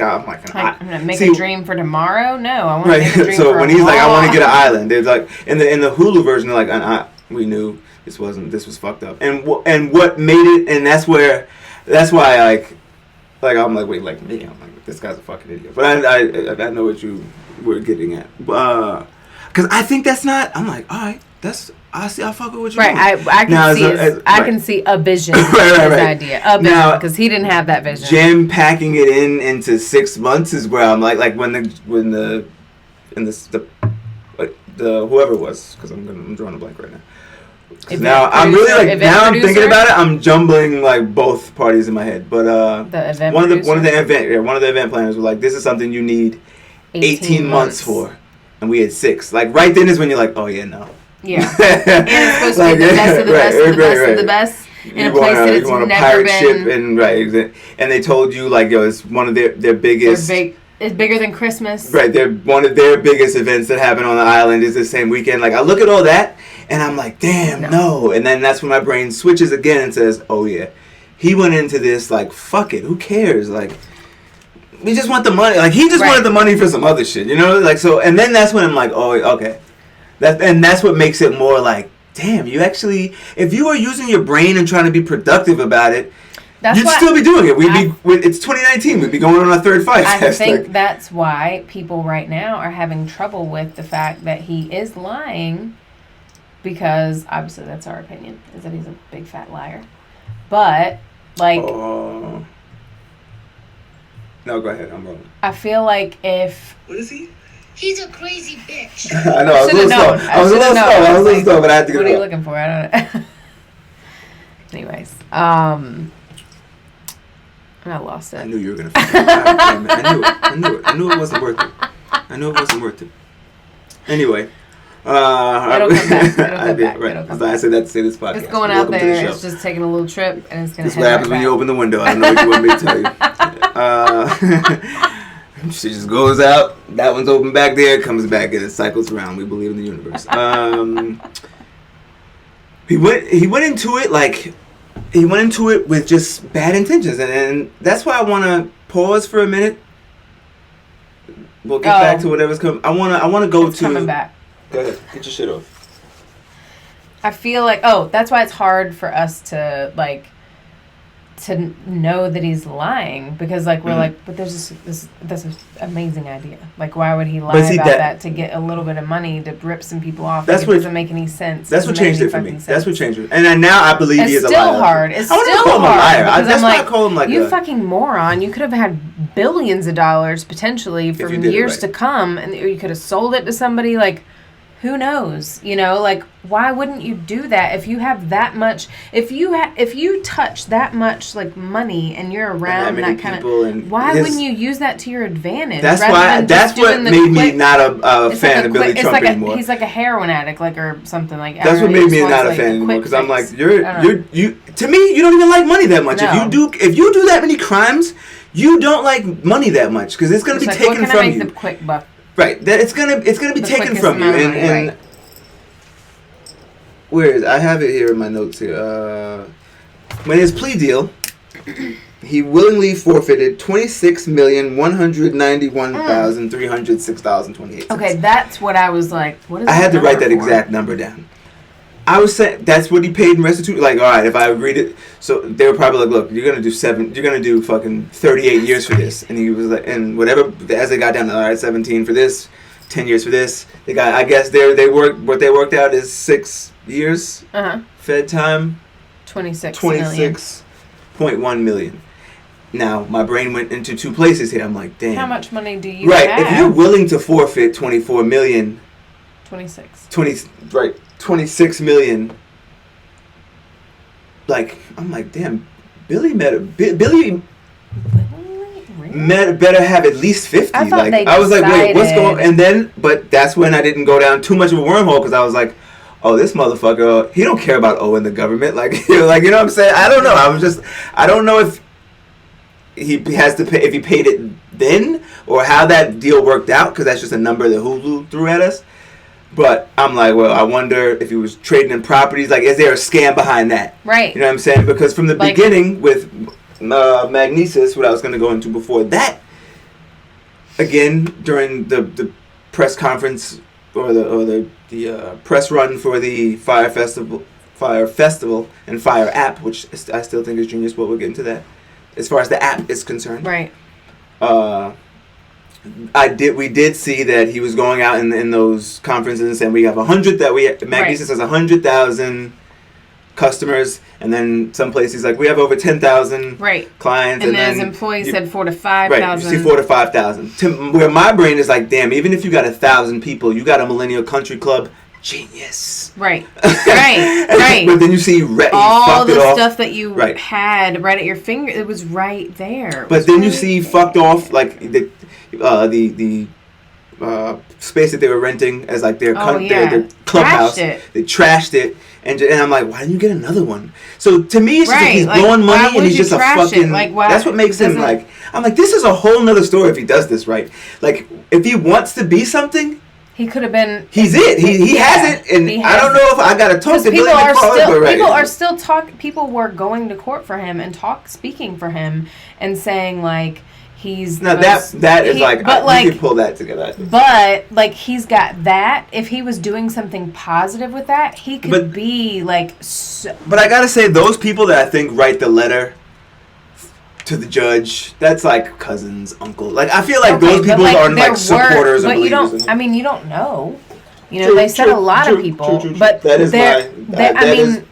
I'm like, I'm gonna make a dream for tomorrow. No, I want to make a dream so for when he's like, I want to get an island. There's like in the Hulu version, they're like, we knew this was fucked up, and what made it, and that's why I'm like, wait, like me, I'm like, this guy's a fucking idiot. But I know what you were getting at, because I think that's not. I'm like, all right, I fuck with what you're doing. I can see a vision of his idea. A vision, because he didn't have that vision. Jim packing it into 6 months is where I'm like when the whoever it was, because I'm drawing a blank right now. Now I'm really like I'm thinking about it. I'm jumbling like both parties in my head, but one of the event planners was like, this is something you need 18 months for, and we had 6. Like right then is when you're like, oh yeah, no. Yeah, and it's supposed to be the best of the best of the best of the best in a place that it's never been. And they told you like, yo, it's one of their biggest. It's bigger than Christmas. Right, they're one of their biggest events that happen on the island is the same weekend. Like I look at all that and I'm like, damn, no. And then that's when my brain switches again and says, oh yeah, he went into this like, fuck it, who cares? Like, we just want the money. Like he just wanted the money for some other shit, you know? Like so, and then that's when I'm like, oh, okay. That's what makes it more damn, you actually, if you were using your brain and trying to be productive about it, you'd still be doing it. It's 2019. We'd be going on our third fight. I think that's why people right now are having trouble with the fact that he is lying, because obviously that's our opinion, is that he's a big fat liar. But no, go ahead. I'm wrong. I feel like if what is he? He's a crazy bitch. I know. I was a little slow, but I had to get what are you looking for? I don't know. Anyways, I lost it. I knew you were gonna. I knew it wasn't worth it. Anyway. It'll come back. Right. I said that to say this podcast. It's going out there. It's just taking a little trip, and it's gonna. This is what happens when you open the window. I don't know what you want me to tell you. She just goes out. That one's open back there. Comes back and it cycles around. We believe in the universe. He went into it with just bad intentions, and that's why I want to pause for a minute. We'll get back to whatever's coming. I want to go to. Coming back. Go ahead. Get your shit off. I feel like that's why it's hard for us to know that he's lying, because we're like, but there's that's an amazing idea. Like, why would he lie about that to get a little bit of money to rip some people off? It doesn't make any sense. That's what changed it for me. That's what changed it. And now I believe he is a liar. It's still hard. It's still hard. That's why I call him you fucking moron. You could have had billions of dollars potentially for years to come, and you could have sold it to somebody. Like, who knows? You know, like, why wouldn't you do that if you have that much? If you touch that much money and you're around that kind of, why wouldn't you use that to your advantage? That's why. That's what made me not a fan of Billy Trump anymore. He's like a heroin addict, or something like. That's what made me not a fan anymore, because I'm like, you. To me, you don't even like money that much. No. If you do that many crimes, you don't like money that much, because it's going to be taken from you. The quick buck. Right, that it's gonna be taken from you, and where is I have it here in my notes here. When his plea deal, he willingly forfeited $26,191,306.28. Okay, that's what I was like. What is? I had to write that exact number down. I was saying that's what he paid in restitution. Like, all right, if I agreed it, so they were probably like, look, you're gonna do fucking 38 years for this, and he was like, and whatever. As they got down to, all right, 17 for this, 10 years for this. They got, I guess they worked out is 6 years. Fed time. 26.1 million. Now my brain went into two places here. I'm like, damn. How much money do you have? If you're willing to forfeit 24 million. 26 million. Like, I'm like, damn, Billy better have at least 50. I was like, wait, what's going on? And then, but that's when I didn't go down too much of a wormhole, because I was like, oh, this motherfucker, he don't care about owing the government. Like, you know what I'm saying? I don't know. I don't know if he has to pay, if he paid it then, or how that deal worked out, because that's just a number that Hulu threw at us. But I'm like, well, I wonder if he was trading in properties. Like, is there a scam behind that? Right. You know what I'm saying? Because from the beginning with Magnesis, what I was going to go into before that, again, during the press conference or the press run for the Fyre Festival and Fyre app, which I still think is genius, but we'll get into that. As far as the app is concerned, right? We did see that he was going out in those conferences and saying we have Magnesis has 100,000 customers, and then some places like we have over 10,000 clients, and then his employees said 4,000 to 5,000. Right, you see 4,000 to 5,000. Where my brain is like, damn, even if you got 1,000 people, you got a millennial country club. Genius. Right. But then you see all the stuff that you had right at your finger. It was right there. But then you see fucked off like the space that they were renting as like their clubhouse. They trashed it, and I'm like, why didn't you get another one? So to me, it's just like he's blowing money and he's just a fucking. That's what makes him like. I'm like, this is a whole nother story if he does this right. Like if he wants to be something. He could have been. He's it. He has it, and I don't know if I got to talk to people are still talking. People were going to court for him and speaking for him, and saying like he's. No, that is like. But you can pull that together. I think. But like he's got that. If he was doing something positive with that, he could be like. But I gotta say, those people that I think write the letter to the judge, that's like cousins, uncle. Like I feel like those people aren't like supporters or believers. But you don't know. You know, they said a lot of people, but that is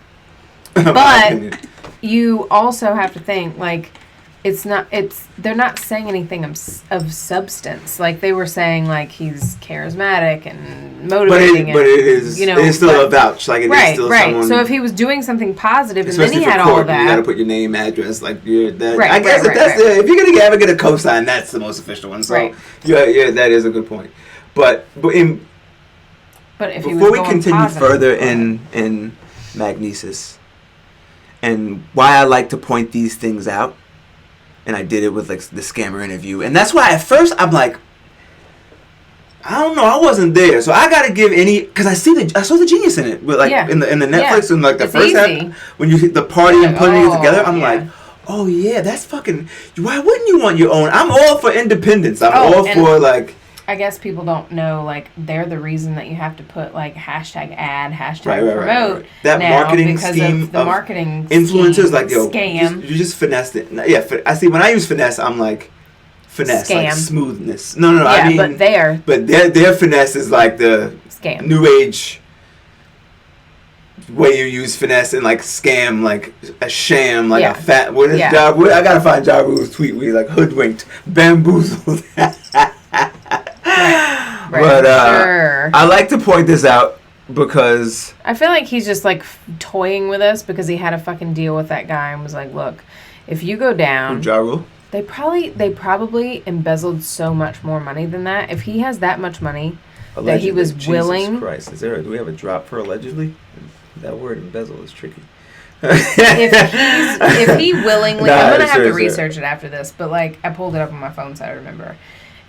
but you also have to think like they're not saying anything of substance. Like they were saying like he's charismatic and motivating, but it is still a vouch. Like it is still someone. So if he was doing something positive and then he had all of that, you got to put your name, address, like you're that. I guess if you're gonna ever get a cosign, that's the most official one. So yeah, that is a good point. But if before we continue further in Magnesis, and why I like to point these things out. And I did it with like the scammer interview, and that's why at first I'm like, I don't know, I wasn't there, so I gotta give because I saw the genius in it, with like in the Netflix and like the first half when you hit the party and putting it together. I'm like, oh yeah, that's fucking. Why wouldn't you want your own? I'm all for independence. I'm all for like. I guess people don't know, like, they're the reason that you have to put, like, hashtag ad, hashtag promote. That marketing scheme of the marketing influencers, like, yo, scam. You just finessed it. Yeah, I see, when I use finesse, I'm like, finesse, scam. Like smoothness. No, yeah, I mean. But their finesse is like the scam. New age way you use finesse and, like, scam, like a sham, like a fat. What is I gotta find Ja Rule's tweet where he's like, hoodwinked, bamboozled. Right, but I like to point this out because I feel like he's just like toying with us because he had a fucking deal with that guy and was like, look, if you go down, Ja Rule? They probably embezzled so much more money than that. If he has that much money allegedly, that he was willing. Jesus Christ, do we have a drop for allegedly? That word embezzle is tricky. if he willingly, I'm gonna have to research it after this, but like I pulled it up on my phone so I remember.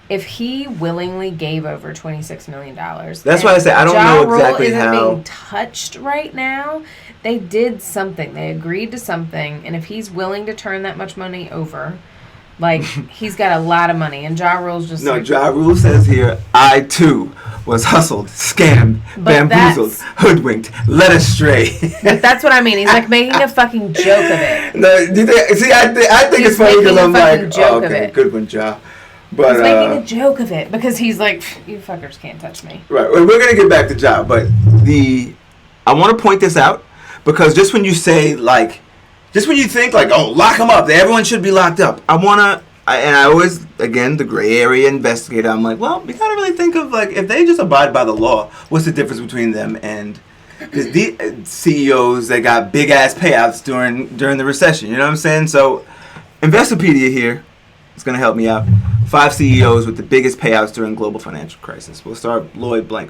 If he willingly gave over $26 million, that's why I say I don't know exactly how. Isn't being touched right now. They did something. They agreed to something, and if he's willing to turn that much money over, like he's got a lot of money, and Ja Rule's just Ja Rule says here, I too was hustled, scammed, bamboozled, hoodwinked, led astray. But that's what I mean. He's like making a fucking joke of it. No, I think it's funny because I'm like, oh, okay, good one, Ja. But, he's making a joke of it because he's like, you fuckers can't touch me. Right. We're going to get back to Ja, but I want to point this out because just when you say, like, just when you think, like, oh, lock them up, everyone should be locked up, I always, again, the gray area investigator, I'm like, well, we got to really think of, like, if they just abide by the law, what's the difference between them and, because the CEOs, they got big-ass payouts during the recession, you know what I'm saying? So, Investopedia here. It's going to help me out. 5 CEOs with the biggest payouts during global financial crisis. We'll start Lloyd Blank